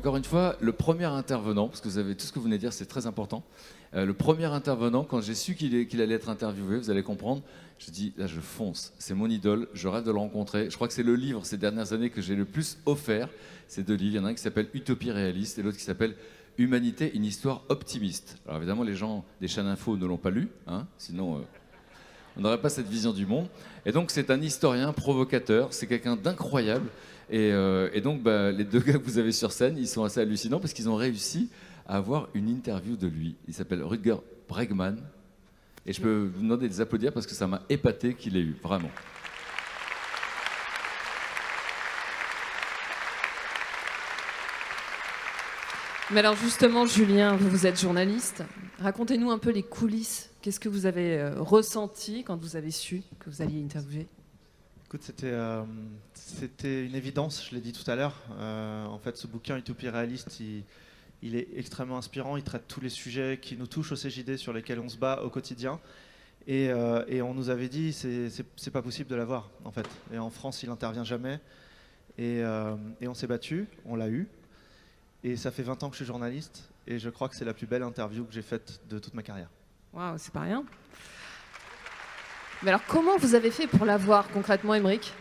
encore une fois, le premier intervenant, parce que vous avez tout ce que vous venez de dire, c'est très important. Le premier intervenant, quand j'ai su qu'il allait être interviewé, vous allez comprendre, je dis, là je fonce, c'est mon idole, je rêve de le rencontrer. Je crois que c'est le livre ces dernières années que j'ai le plus offert. Ces deux livres, il y en a un qui s'appelle Utopies, réalistes et l'autre qui s'appelle Humanité, une histoire optimiste. Alors évidemment, les gens des chaînes info ne l'ont pas lu, hein, sinon on n'aurait pas cette vision du monde. Et donc c'est un historien provocateur, c'est quelqu'un d'incroyable. Et donc les deux gars que vous avez sur scène, ils sont assez hallucinants parce qu'ils ont réussi à avoir une interview de lui. Il s'appelle Rutger BREGMAN. Et je peux vous demander de les applaudir parce que ça m'a épaté qu'il ait eu, vraiment. Mais alors justement, Julien, vous êtes journaliste. Racontez-nous un peu les coulisses. Qu'est-ce que vous avez ressenti quand vous avez su que vous alliez interviewer ? Écoute, c'était une évidence, je l'ai dit tout à l'heure. En fait, ce bouquin Utopies réalistes, il est extrêmement inspirant. Il traite tous les sujets qui nous touchent au CJD, sur lesquels on se bat au quotidien. Et on nous avait dit, c'est pas possible de l'avoir, en fait. Et en France, il n'intervient jamais. Et on s'est battu, on l'a eu. Et ça fait 20 ans que je suis journaliste. Et je crois que c'est la plus belle interview que j'ai faite de toute ma carrière. Waouh, c'est pas rien. Mais alors, comment vous avez fait pour l'avoir concrètement, Aymeric ?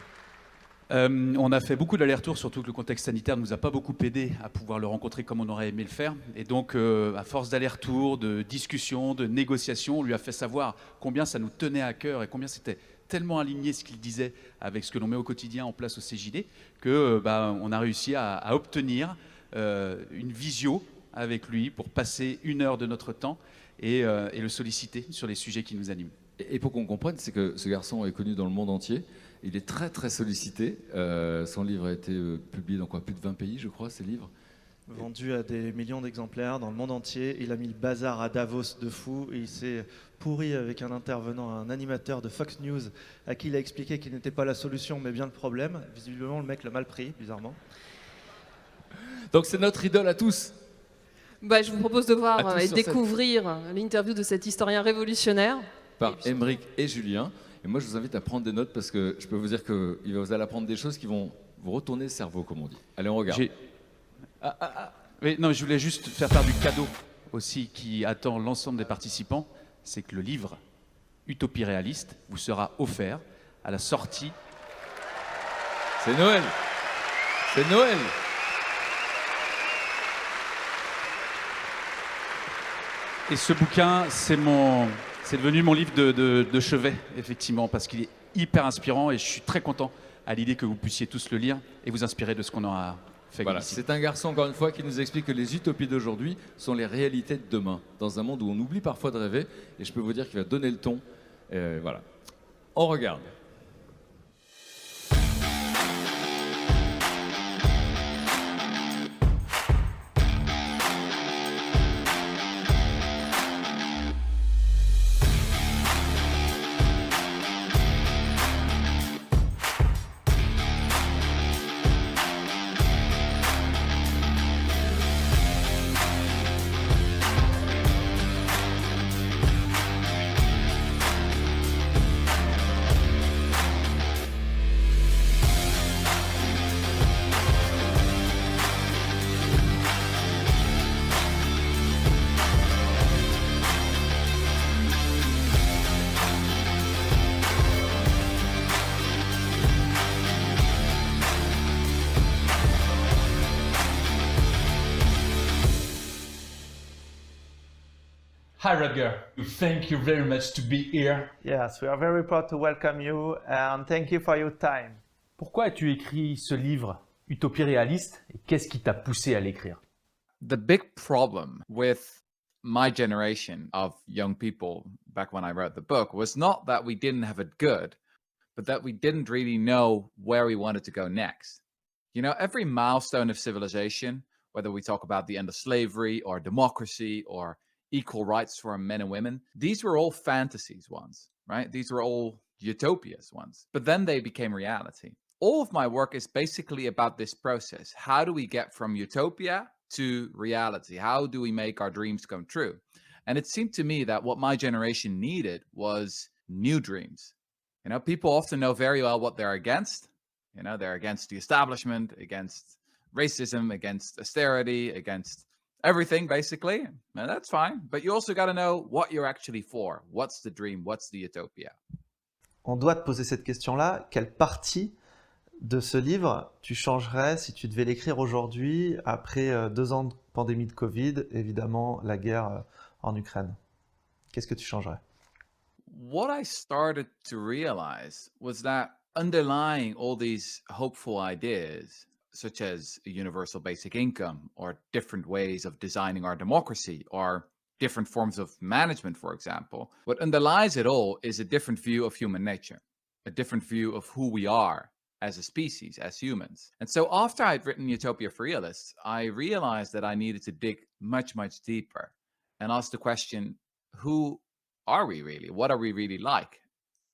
On a fait beaucoup d'allers-retours, surtout que le contexte sanitaire ne nous a pas beaucoup aidé à pouvoir le rencontrer comme on aurait aimé le faire. Et donc, à force d'allers-retours, de discussions, de négociations, on lui a fait savoir combien ça nous tenait à cœur et combien c'était tellement aligné ce qu'il disait avec ce que l'on met au quotidien en place au CJD que on a réussi à obtenir une visio avec lui pour passer 1 heure de notre temps et le solliciter sur les sujets qui nous animent. Et pour qu'on comprenne, c'est que ce garçon est connu dans le monde entier. Il est très très sollicité. Son livre a été publié dans plus de 20 pays, je crois, ces livres. Vendu à des millions d'exemplaires dans le monde entier. Il a mis le bazar à Davos de fou. Et il s'est pourri avec un intervenant, un animateur de Fox News, à qui il a expliqué qu'il n'était pas la solution, mais bien le problème. Visiblement, le mec l'a mal pris, bizarrement. Donc c'est notre idole à tous. Je vous propose de voir et découvrir l'interview de cet historien révolutionnaire. Par Aymeric et Julien. Et moi, je vous invite à prendre des notes parce que je peux vous dire que vous allez apprendre des choses qui vont vous retourner le cerveau, comme on dit. Allez, on regarde. Oui, non, je voulais juste faire part du cadeau aussi qui attend l'ensemble des participants. C'est que le livre Utopies réalistes vous sera offert à la sortie. C'est Noël. C'est Noël. Et ce bouquin, c'est devenu mon livre de chevet, effectivement, parce qu'il est hyper inspirant et je suis très content à l'idée que vous puissiez tous le lire et vous inspirer de ce qu'on aura fait voilà, ici. C'est un garçon, encore une fois, qui nous explique que les utopies d'aujourd'hui sont les réalités de demain, dans un monde où on oublie parfois de rêver, et je peux vous dire qu'il va donner le ton. Voilà. On regarde. Hi Rutger, thank you very much to be here. Yes, we are very proud to welcome you and thank you for your time. Pourquoi as-tu écrit ce livre, Utopies réalistes, et qu'est-ce qui t'a poussé à l'écrire? The big problem with my generation of young people back when I wrote the book was not that we didn't have it good, but that we didn't really know where we wanted to go next. You know, every milestone of civilization, whether we talk about the end of slavery or democracy or equal rights for men and women, these were all fantasies once, right? These were all utopias once, but then they became reality. All of my work is basically about this process. How do we get from utopia to reality? How do we make our dreams come true? And it seemed to me that what my generation needed was new dreams. You know, people often know very well what they're against. You know, they're against the establishment, against racism, against austerity, against everything, basically. And that's fine. But you also got to know what you're actually for. What's the dream? What's the utopia? On doit te poser cette question-là. Quelle partie de ce livre tu changerais si tu devais l'écrire aujourd'hui, après 2 ans de pandémie de Covid, évidemment la guerre en Ukraine? Qu'est-ce que tu changerais? What I started to realize was that underlying all these hopeful ideas, such as a universal basic income, or different ways of designing our democracy, or different forms of management, for example, what underlies it all is a different view of human nature, a different view of who we are as a species, as humans. And so after I'd written Utopia for Realists, I realized that I needed to dig much, much deeper and ask the question, who are we really? What are we really like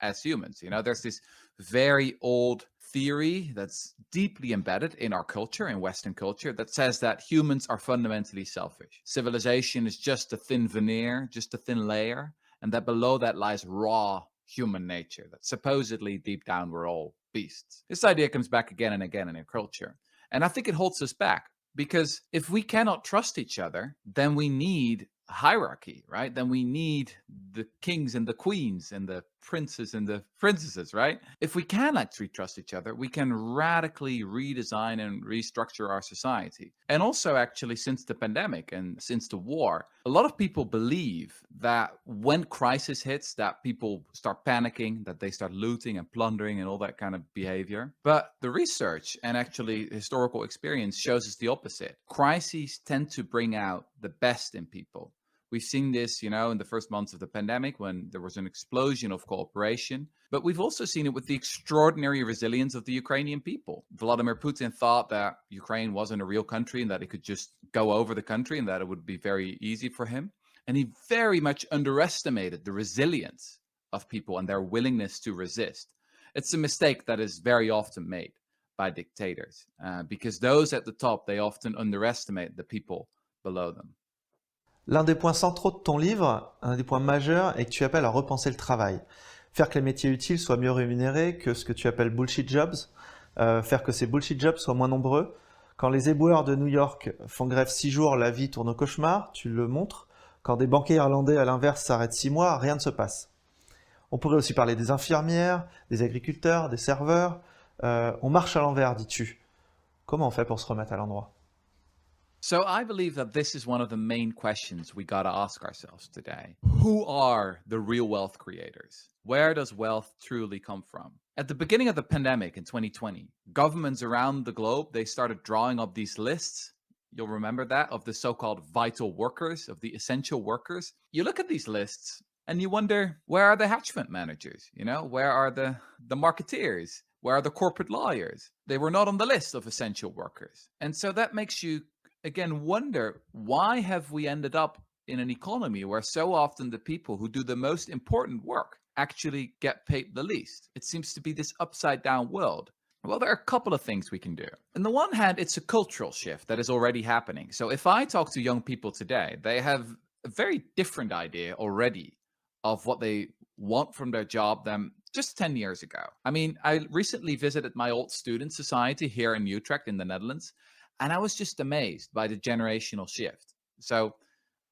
as humans? You know, there's this very old theory that's deeply embedded in our culture, in Western culture, that says that humans are fundamentally selfish. Civilization is just a thin veneer, just a thin layer, and that below that lies raw human nature, that supposedly deep down we're all beasts. This idea comes back again and again in our culture. And I think it holds us back, because if we cannot trust each other, then we need hierarchy, right? Then we need the kings and the queens and the princes and the princesses, right? If we can actually trust each other, we can radically redesign and restructure our society. And also, actually, since the pandemic and since the war, a lot of people believe that when crisis hits, that people start panicking, that they start looting and plundering and all that kind of behavior. But the research and actually historical experience shows us the opposite. Crises tend to bring out the best in people. We've seen this, you know, in the first months of the pandemic when there was an explosion of cooperation. But we've also seen it with the extraordinary resilience of the Ukrainian people. Vladimir Putin thought that Ukraine wasn't a real country and that he could just go over the country and that it would be very easy for him. And he very much underestimated the resilience of people and their willingness to resist. It's a mistake that is very often made by dictators because those at the top, they often underestimate the people below them. L'un des points centraux de ton livre, un des points majeurs, est que tu appelles à repenser le travail. Faire que les métiers utiles soient mieux rémunérés que ce que tu appelles bullshit jobs. Faire que ces bullshit jobs soient moins nombreux. Quand les éboueurs de New York font grève 6 jours, la vie tourne au cauchemar, tu le montres. Quand des banquiers irlandais, à l'inverse, s'arrêtent 6 mois, rien ne se passe. On pourrait aussi parler des infirmières, des agriculteurs, des serveurs. On marche à l'envers, dis-tu. Comment on fait pour se remettre à l'endroit? So I believe that this is one of the main questions we got to ask ourselves today. Who are the real wealth creators? Where does wealth truly come from? At the beginning of the pandemic in 2020, governments around the globe, they started drawing up these lists. You'll remember that, of the so-called vital workers, of the essential workers. You look at these lists and you wonder, where are the hedge fund managers? You know, where are the marketeers? Where are the corporate lawyers? They were not on the list of essential workers. And so that makes you again wonder, why have we ended up in an economy where so often the people who do the most important work actually get paid the least? It seems to be this upside down world. Well, there are a couple of things we can do. On the one hand, it's a cultural shift that is already happening. So if I talk to young people today, they have a very different idea already of what they want from their job than just 10 years ago. I mean, I recently visited my old student society here in Utrecht in the Netherlands, and I was just amazed by the generational shift. So,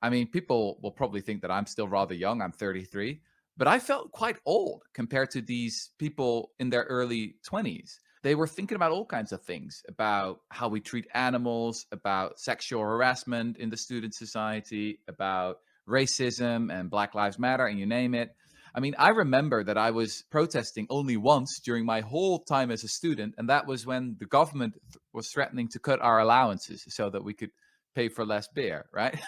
I mean, people will probably think that I'm still rather young. I'm 33, but I felt quite old compared to these people in their early 20s. They were thinking about all kinds of things, about how we treat animals, about sexual harassment in the student society, about racism and Black Lives Matter, and you name it. I mean, I remember that I was protesting only once during my whole time as a student, and that was when the government was threatening to cut our allowances so that we could pay for less beer, right?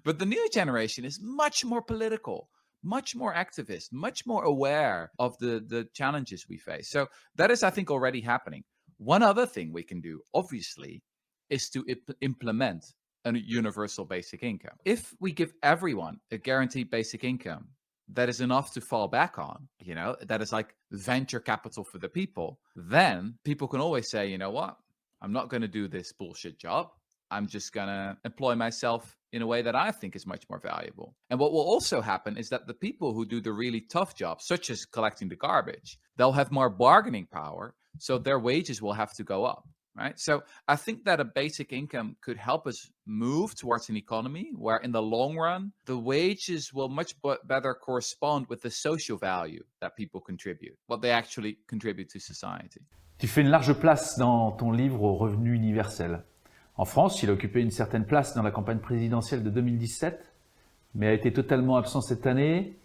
But the new generation is much more political, much more activist, much more aware of the challenges we face. So that is, I think, already happening. One other thing we can do, obviously, is to implement a universal basic income. If we give everyone a guaranteed basic income that is enough to fall back on, you know, that is like venture capital for the people, then people can always say, you know what, I'm not going to do this bullshit job. I'm just going to employ myself in a way that I think is much more valuable. And what will also happen is that the people who do the really tough jobs, such as collecting the garbage, they'll have more bargaining power, so their wages will have to go up. right? So I think that a basic income could help us move towards an economy where in the long run, the wages will much better correspond with the social value that people contribute, what they actually contribute to society. Tu fais une large place dans ton livre au revenu universel. En France, il a occupé une certaine place dans la campagne présidentielle de 2017, mais a été totalement absent cette année.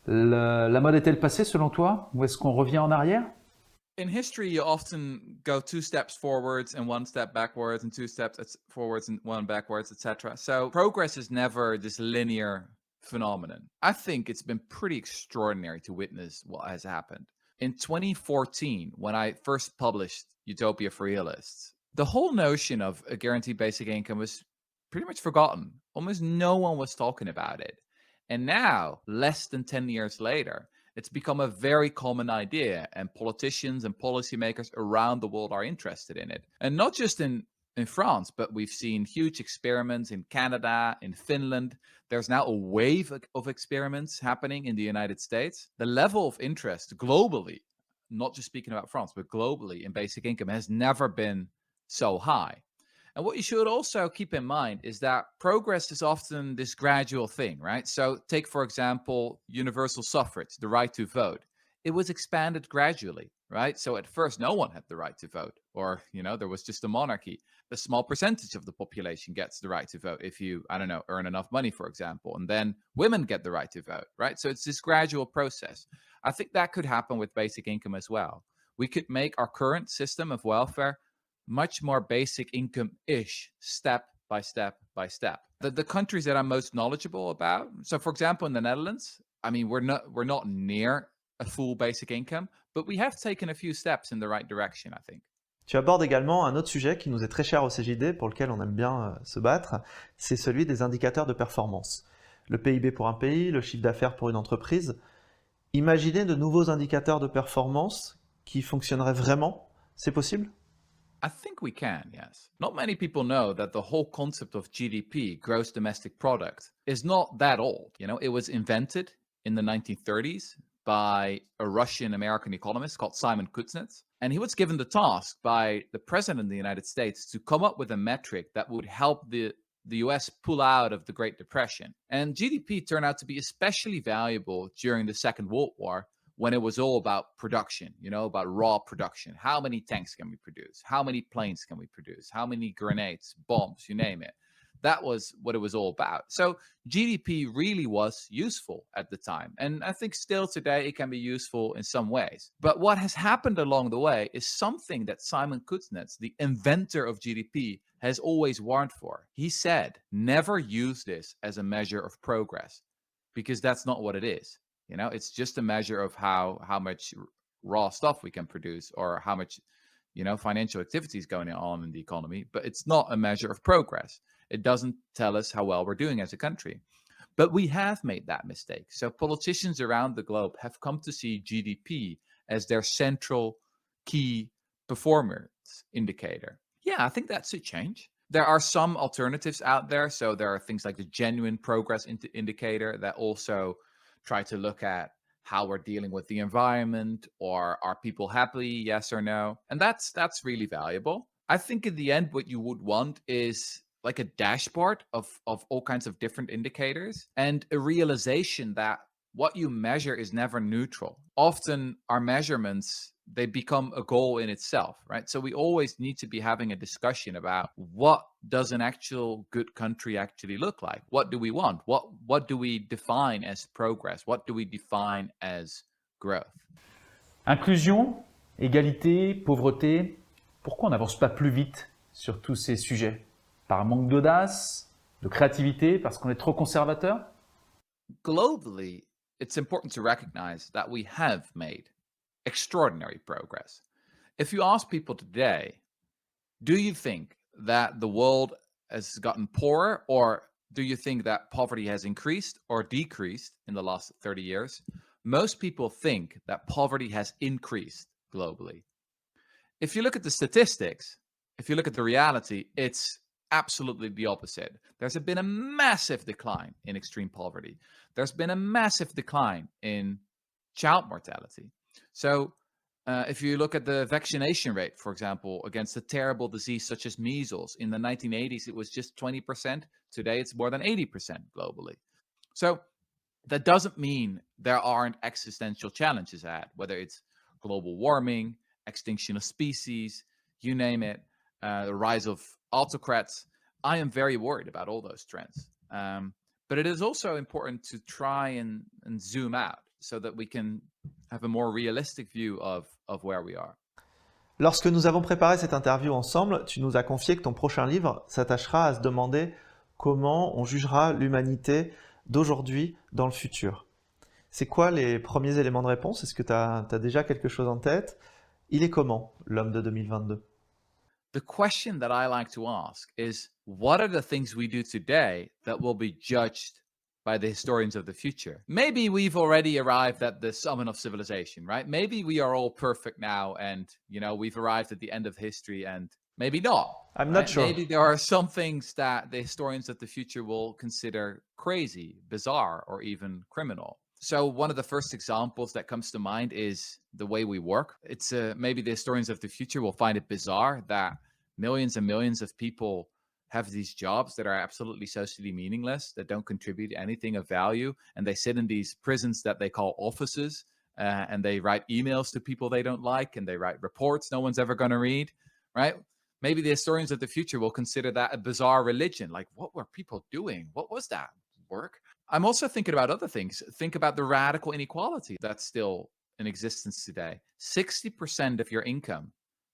La mode est-elle passée selon toi, ou est-ce qu'on revient en arrière? In history, you often go 2 steps forwards and 1 step backwards, and 2 steps forwards and 1 backwards, etc. So progress is never this linear phenomenon. I think it's been pretty extraordinary to witness what has happened. In 2014, when I first published Utopia for Realists, the whole notion of a guaranteed basic income was pretty much forgotten. Almost no one was talking about it. And now, less than 10 years later, it's become a very common idea, and politicians and policymakers around the world are interested in it. And not just in France, but we've seen huge experiments in Canada, in Finland. There's now a wave of experiments happening in the United States. The level of interest globally, not just speaking about France, but globally in basic income has never been so high. And what you should also keep in mind is that progress is often this gradual thing, right? So take, for example, universal suffrage, the right to vote. It was expanded gradually, right? So at first, no one had the right to vote, or, there was just a monarchy. A small percentage of the population gets the right to vote if you, earn enough money, for example. And then women get the right to vote, right? So it's this gradual process. I think that could happen with basic income as well. We could make our current system of welfare much more basic income-ish, step by step by step. The countries that I'm most knowledgeable about, so for example, in the Netherlands, we're not near a full basic income, but we have taken a few steps in the right direction, I think. Tu abordes également un autre sujet qui nous est très cher au CJD, pour lequel on aime bien se battre, c'est celui des indicateurs de performance. Le PIB pour un pays, le chiffre d'affaires pour une entreprise. Imaginer de nouveaux indicateurs de performance qui fonctionneraient vraiment, c'est possible ? I think we can, yes. Not many people know that the whole concept of GDP, gross domestic product, is not that old. It was invented in the 1930s by a Russian-American economist called Simon Kuznets. And he was given the task by the president of the United States to come up with a metric that would help the US pull out of the Great Depression. And GDP turned out to be especially valuable during the Second World War, when it was all about production, about raw production. How many tanks can we produce? How many planes can we produce? How many grenades, bombs, you name it. That was what it was all about. So GDP really was useful at the time. And I think still today it can be useful in some ways. But what has happened along the way is something that Simon Kuznets, the inventor of GDP, has always warned for. He said, never use this as a measure of progress, because that's not what it is. It's just a measure of how much raw stuff we can produce, or how much, financial activity is going on in the economy, but it's not a measure of progress. It doesn't tell us how well we're doing as a country. But we have made that mistake. So politicians around the globe have come to see GDP as their central key performance indicator. Yeah, I think that should change. There are some alternatives out there. So there are things like the genuine progress indicator that also try to look at how we're dealing with the environment, or are people happy, yes or no? And that's really valuable. I think in the end, what you would want is like a dashboard of all kinds of different indicators, and a realization that what you measure is never neutral. Often our measurements, they become a goal in itself, right? So we always need to be having a discussion about, what does an actual good country actually look like? What do we want? What do we define as progress? What do we define as growth? Inclusion, égalité, pauvreté, pourquoi on n'avance pas plus vite sur tous ces sujets? Par manque d'audace, de créativité, parce qu'on est trop conservateur? Globally, it's important to recognize that we have made extraordinary progress. If you ask people today, do you think that the world has gotten poorer, or do you think that poverty has increased or decreased in the last 30 years? Most people think that poverty has increased globally. If you look at the statistics, if you look at the reality, it's absolutely the opposite. There's been a massive decline in extreme poverty. There's been a massive decline in child mortality. So If you look at the vaccination rate, for example, against a terrible disease such as measles, in the 1980s, it was just 20%. Today, it's more than 80% globally. So that doesn't mean there aren't existential challenges ahead, whether it's global warming, extinction of species, you name it, the rise of autocrats. I am very worried about all those trends. But it is also important to try and zoom out so that we can have a more realistic view of where we are. Lorsque nous avons préparé cette interview ensemble, tu nous as confié que ton prochain livre s'attachera à se demander comment on jugera l'humanité d'aujourd'hui dans le futur. C'est quoi les premiers éléments de réponse? Est-ce que tu as déjà quelque chose en tête? Il est comment, l'homme de 2022? The question that I like to ask is, what are the things we do today that will be judged by the historians of the future? Maybe we've already arrived at the summit of civilization, right? Maybe we are all perfect now and, we've arrived at the end of history, and maybe not. I'm not sure. Maybe there are some things that the historians of the future will consider crazy, bizarre, or even criminal. So one of the first examples that comes to mind is the way we work. It's maybe the historians of the future will find it bizarre that millions and millions of people have these jobs that are absolutely socially meaningless, that don't contribute anything of value, and they sit in these prisons that they call offices, and they write emails to people they don't like, and they write reports no one's ever going to read, right? Maybe the historians of the future will consider that a bizarre religion. Like, what were people doing? What was that work? I'm also thinking about other things. Think about the radical inequality that's still in existence today. 60% of your income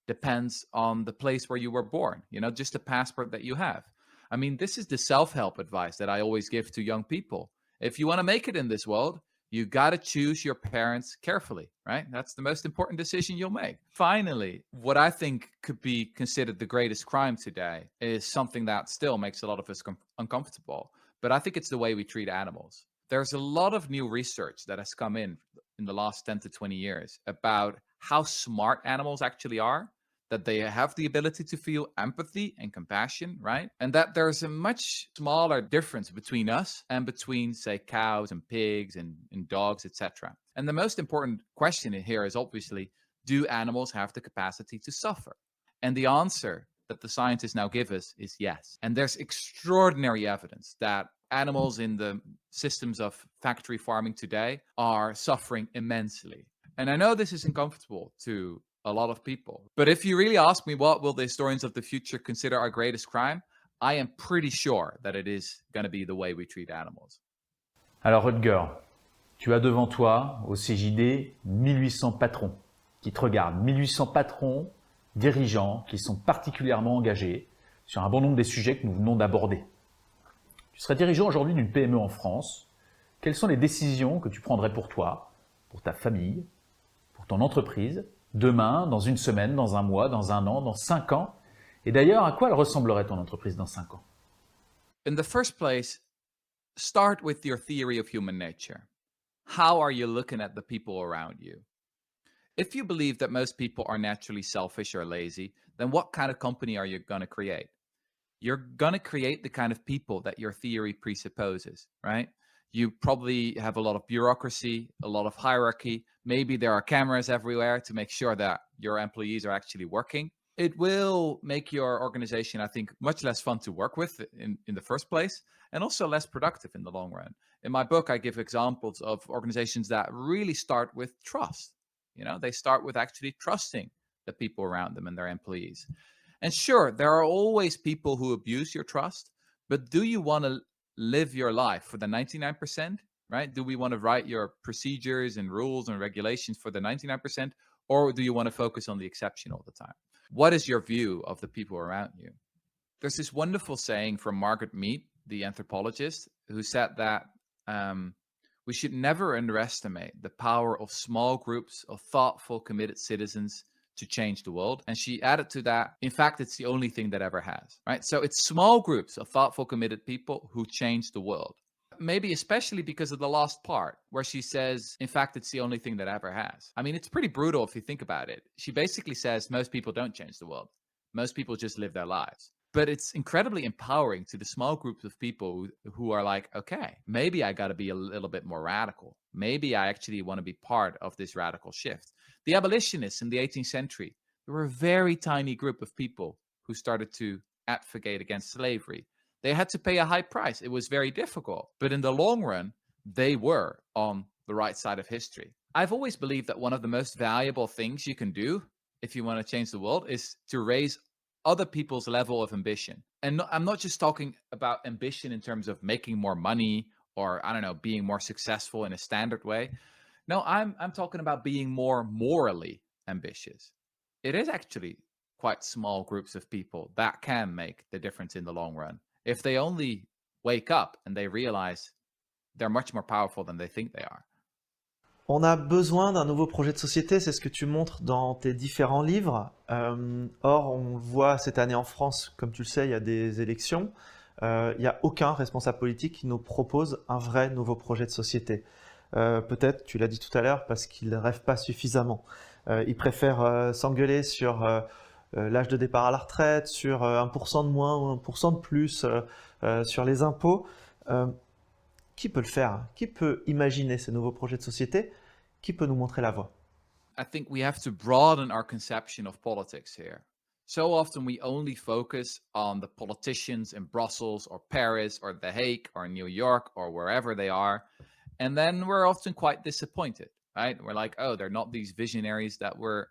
depends on the place where you were born, just the passport that you have. I mean, this is the self-help advice that I always give to young people. If you want to make it in this world, you got to choose your parents carefully, right? That's the most important decision you'll make. Finally, what I think could be considered the greatest crime today is something that still makes a lot of us uncomfortable. But I think it's the way we treat animals. There's a lot of new research that has come in the last 10 to 20 years about how smart animals actually are, that they have the ability to feel empathy and compassion, right? And that there's a much smaller difference between us and between, say, cows and pigs and dogs, etc. And the most important question here is obviously, do animals have the capacity to suffer? And the answer that the scientists now give us is yes. And there's extraordinary evidence that animals in the systems of factory farming today are suffering immensely. And I know this is uncomfortable to a lot of people, but if you really ask me what will the historians of the future consider our greatest crime, I am pretty sure that it is going to be the way we treat animals. Alors Rutger, tu as devant toi au CJD 1800 patrons qui te regardent, 1800 patrons dirigeants qui sont particulièrement engagés sur un bon nombre des sujets que nous venons d'aborder. Tu serais dirigeant aujourd'hui d'une PME en France. Quelles sont les décisions que tu prendrais pour toi, pour ta famille, pour ton entreprise, demain, dans une semaine, dans un mois, dans un an, dans 5 ans? Et d'ailleurs, à quoi elle ressemblerait ton entreprise dans 5 ans? In the first place, start with your theory of human nature. How are you looking at the people around you? If you believe that most people are naturally selfish or lazy, then what kind of company are you going to create? You're going to create the kind of people that your theory presupposes, right? You probably have a lot of bureaucracy, a lot of hierarchy. Maybe there are cameras everywhere to make sure that your employees are actually working. It will make your organization, I think, much less fun to work with in the first place, and also less productive in the long run. In my book, I give examples of organizations that really start with trust. They start with actually trusting the people around them and their employees. And sure, there are always people who abuse your trust, but do you want to live your life for the 99%, right? Do we want to write your procedures and rules and regulations for the 99%, or do you want to focus on the exception all the time? What is your view of the people around you? There's this wonderful saying from Margaret Mead, the anthropologist, who said that we should never underestimate the power of small groups of thoughtful, committed citizens to change the world. And she added to that, in fact, it's the only thing that ever has, right? So it's small groups of thoughtful, committed people who change the world. Maybe especially because of the last part where she says, in fact, it's the only thing that ever has. I mean, it's pretty brutal if you think about it. She basically says most people don't change the world. Most people just live their lives. But it's incredibly empowering to the small groups of people who are like, okay, maybe I got to be a little bit more radical. Maybe I actually want to be part of this radical shift. The abolitionists in the 18th century, there were a very tiny group of people who started to advocate against slavery. They had to pay a high price. It was very difficult. But in the long run, they were on the right side of history. I've always believed that one of the most valuable things you can do if you want to change the world is to raise other people's level of ambition. And I'm not just talking about ambition in terms of making more money or, I don't know, being more successful in a standard way. No, I'm talking about being more morally ambitious. It is actually quite small groups of people that can make the difference in the long run. If they only wake up and they realize they're much more powerful than they think they are. On a besoin d'un nouveau projet de société, c'est ce que tu montres dans tes différents livres. Or, on voit cette année en France, comme tu le sais, il y a des élections. Il n'y a aucun responsable politique qui nous propose un vrai nouveau projet de société. Peut-être, tu l'as dit tout à l'heure, parce qu'ils ne rêvent pas suffisamment. Ils préfèrent s'engueuler sur l'âge de départ à la retraite, sur 1% de moins ou 1% de plus, sur les impôts. Qui peut le faire? Qui peut imaginer ces nouveaux projets de société? Qui peut nous montrer la voie? I think we have to broaden our conception of politics here. So often we only focus on the politicians in Brussels or Paris or The Hague or New York or wherever they are. And then we're often quite disappointed, right? We're like, oh, they're not these visionaries that we're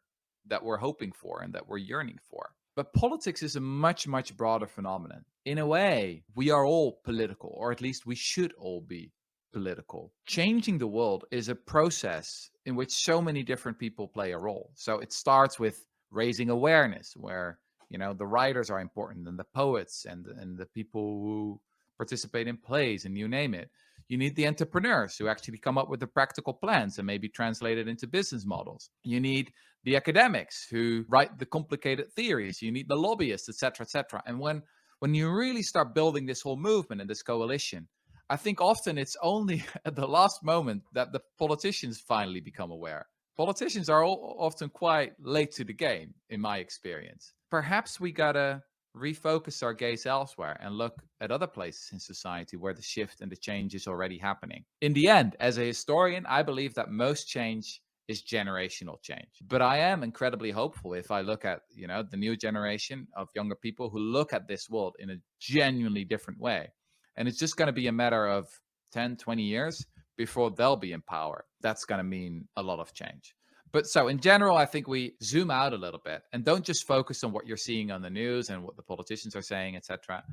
hoping for and that we're yearning for. But politics is a much, much broader phenomenon. In a way, we are all political, or at least we should all be political. Changing the world is a process in which so many different people play a role. So it starts with raising awareness, where, you know, the writers are important, and the poets and the people who participate in plays, and you name it. You need the entrepreneurs who actually come up with the practical plans and maybe translate it into business models. You need the academics who write the complicated theories. You need the lobbyists, etc., etc. And when you really start building this whole movement and this coalition, I think often it's only at the last moment that the politicians finally become aware. Politicians are often quite late to the game, in my experience. Perhaps we gotta refocus our gaze elsewhere and look at other places in society where the shift and the change is already happening. In the end, as a historian, I believe that most change is generational change. But I am incredibly hopeful if I look at, you know, the new generation of younger people who look at this world in a genuinely different way. And it's just going to be a matter of 10, 20 years before they'll be in power. That's going to mean a lot of change. But so in general, I think we zoom out a little bit and don't just focus on what you're seeing on the news and what the politicians are saying, etc.,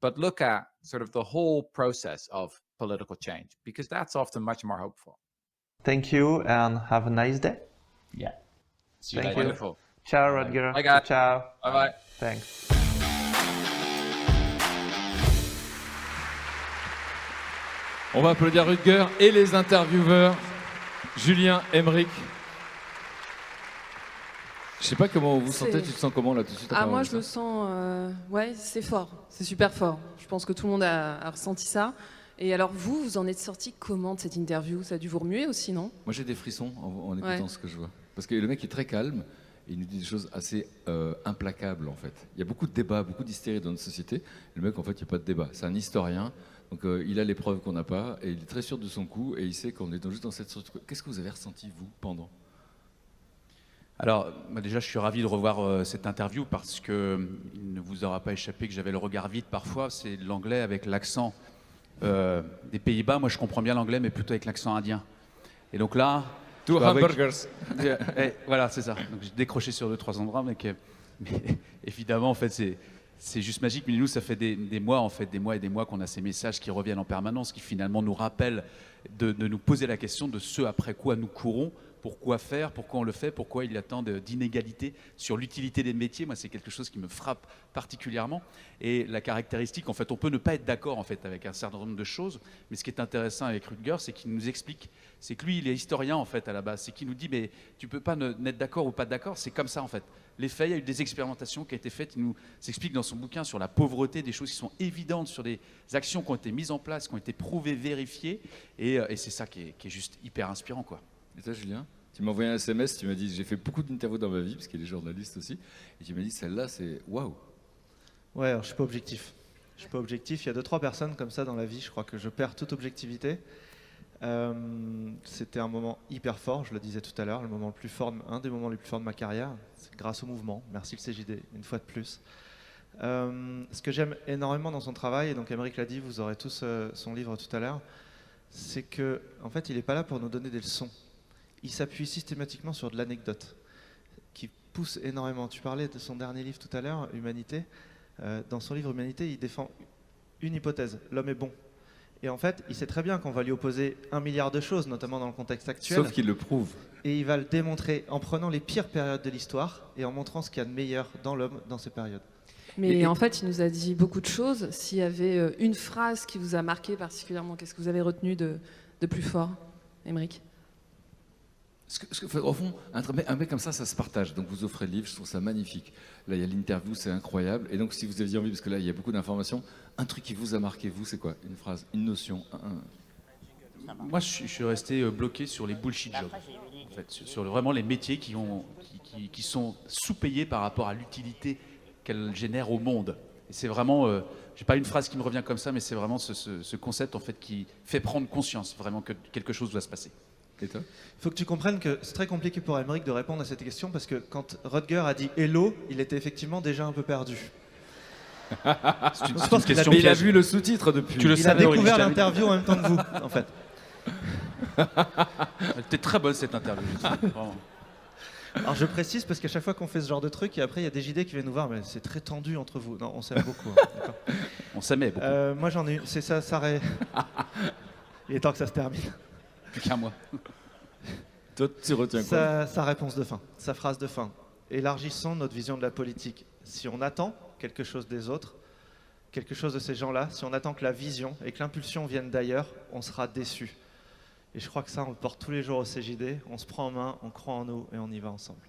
but look at sort of the whole process of political change, because that's often much more hopeful. Thank you and have a nice day. Yeah. See you Thank later. you. Wonderful. Ciao, Rutger. Bye, guys. Ciao. Bye-bye. Thanks. On va applaudir Rutger et les intervieweurs, Julien, Emeric. Je sais pas comment vous sentez, tu te sens comment là tout de suite? Ah, moi je me sens, ouais, c'est fort, c'est super fort. Je pense que tout le monde a ressenti ça. Et alors vous en êtes sorti comment de cette interview? Ça a dû vous remuer aussi, non? Moi j'ai des frissons en écoutant ce que je vois. Parce que le mec est très calme, et il nous dit des choses assez implacables en fait. Il y a beaucoup de débats, beaucoup d'hystérie dans notre société. Le mec en fait il n'y a pas de débat, c'est un historien. Donc il a les preuves qu'on n'a pas, et il est très sûr de son coup, et il sait qu'on est juste dans cette sorte de... Qu'est-ce que vous avez ressenti vous pendant? Alors, déjà, je suis ravi de revoir cette interview parce que il ne vous aura pas échappé que j'avais le regard vide parfois. C'est l'anglais avec l'accent des Pays-Bas. Moi, je comprends bien l'anglais, mais plutôt avec l'accent indien. Et donc là... Two hamburgers. Voilà, c'est ça. Donc j'ai décroché sur 2-3 endroits, mais évidemment, en fait, c'est juste magique. Mais nous, ça fait des mois, en fait, des mois et des mois qu'on a ces messages qui reviennent en permanence, qui finalement nous rappellent de nous poser la question de ce après quoi nous courons. Pourquoi faire, pourquoi on le fait, pourquoi il y a tant d'inégalités sur l'utilité des métiers. Moi, c'est quelque chose qui me frappe particulièrement. Et la caractéristique, en fait, on peut ne pas être d'accord en fait, avec un certain nombre de choses, mais ce qui est intéressant avec Rutger, c'est qu'il nous explique, c'est que lui, il est historien en fait à la base, c'est qu'il nous dit, mais tu peux pas n'être d'accord ou pas d'accord, c'est comme ça en fait. Les faits, il y a eu des expérimentations qui ont été faites, il nous explique dans son bouquin sur la pauvreté, des choses qui sont évidentes, sur des actions qui ont été mises en place, qui ont été prouvées, vérifiées, et c'est ça qui est juste hyper inspirant, quoi. Et toi, Julien, tu m'as envoyé un SMS, tu m'as dit j'ai fait beaucoup d'interviews dans ma vie, parce qu'il est journaliste aussi, et tu m'as dit celle-là, c'est waouh. Ouais, alors je suis pas objectif. Je suis pas objectif. Il y a 2-3 personnes comme ça dans la vie, je crois que je perds toute objectivité. C'était un moment hyper fort, je le disais tout à l'heure, un des moments les plus forts de ma carrière. C'est grâce au mouvement. Merci le CJD, une fois de plus. Ce que j'aime énormément dans son travail, et donc Aymeric l'a dit, vous aurez tous son livre tout à l'heure, c'est que en fait, il n'est pas là pour nous donner des leçons. Il s'appuie systématiquement sur de l'anecdote, qui pousse énormément. Tu parlais de son dernier livre tout à l'heure, Humanité. Dans son livre Humanité, il défend une hypothèse, l'homme est bon. Et en fait, il sait très bien qu'on va lui opposer 1 milliard de choses, notamment dans le contexte actuel. Sauf qu'il le prouve. Et il va le démontrer en prenant les pires périodes de l'histoire et en montrant ce qu'il y a de meilleur dans l'homme dans ces périodes. Mais en fait, il nous a dit beaucoup de choses. S'il y avait une phrase qui vous a marqué particulièrement, qu'est-ce que vous avez retenu de plus fort, Aymeric? Au fond, un mec comme ça se partage. Donc vous offrez le livre, je trouve ça magnifique. Là, il y a l'interview, c'est incroyable. Et donc si vous aviez envie, parce que là, il y a beaucoup d'informations, un truc qui vous a marqué, vous, c'est quoi? Une phrase, une notion, Moi, je suis resté bloqué sur les bullshit jobs. En fait, sur vraiment les métiers qui sont sous-payés par rapport à l'utilité qu'elles génèrent au monde. Et c'est vraiment, j'ai pas une phrase qui me revient comme ça, mais c'est vraiment ce concept en fait qui fait prendre conscience vraiment que quelque chose doit se passer. Il faut que tu comprennes que c'est très compliqué pour Aymeric de répondre à cette question parce que quand Rutger a dit hello, il était effectivement déjà un peu perdu. C'est une question Mais il a piège. vu le sous-titre depuis. Il a découvert l'interview en même temps que vous, en fait. C'était très bonne cette interview. Vraiment. Alors je précise parce qu'à chaque fois qu'on fait ce genre de truc, et après il y a des JD qui viennent nous voir, mais c'est très tendu entre vous. Non, on s'aime beaucoup. Hein, d'accord. On s'aimait beaucoup. Moi j'en ai une, c'est ça, il est temps que ça se termine. Plus qu'un mois. Toi, tu retiens quoi? Sa réponse de fin, sa phrase de fin. Élargissons notre vision de la politique. Si on attend quelque chose des autres, quelque chose de ces gens-là, si on attend que la vision et que l'impulsion viennent d'ailleurs, on sera déçu. Et je crois que ça, on le porte tous les jours au CJD, on se prend en main, on croit en nous et on y va ensemble.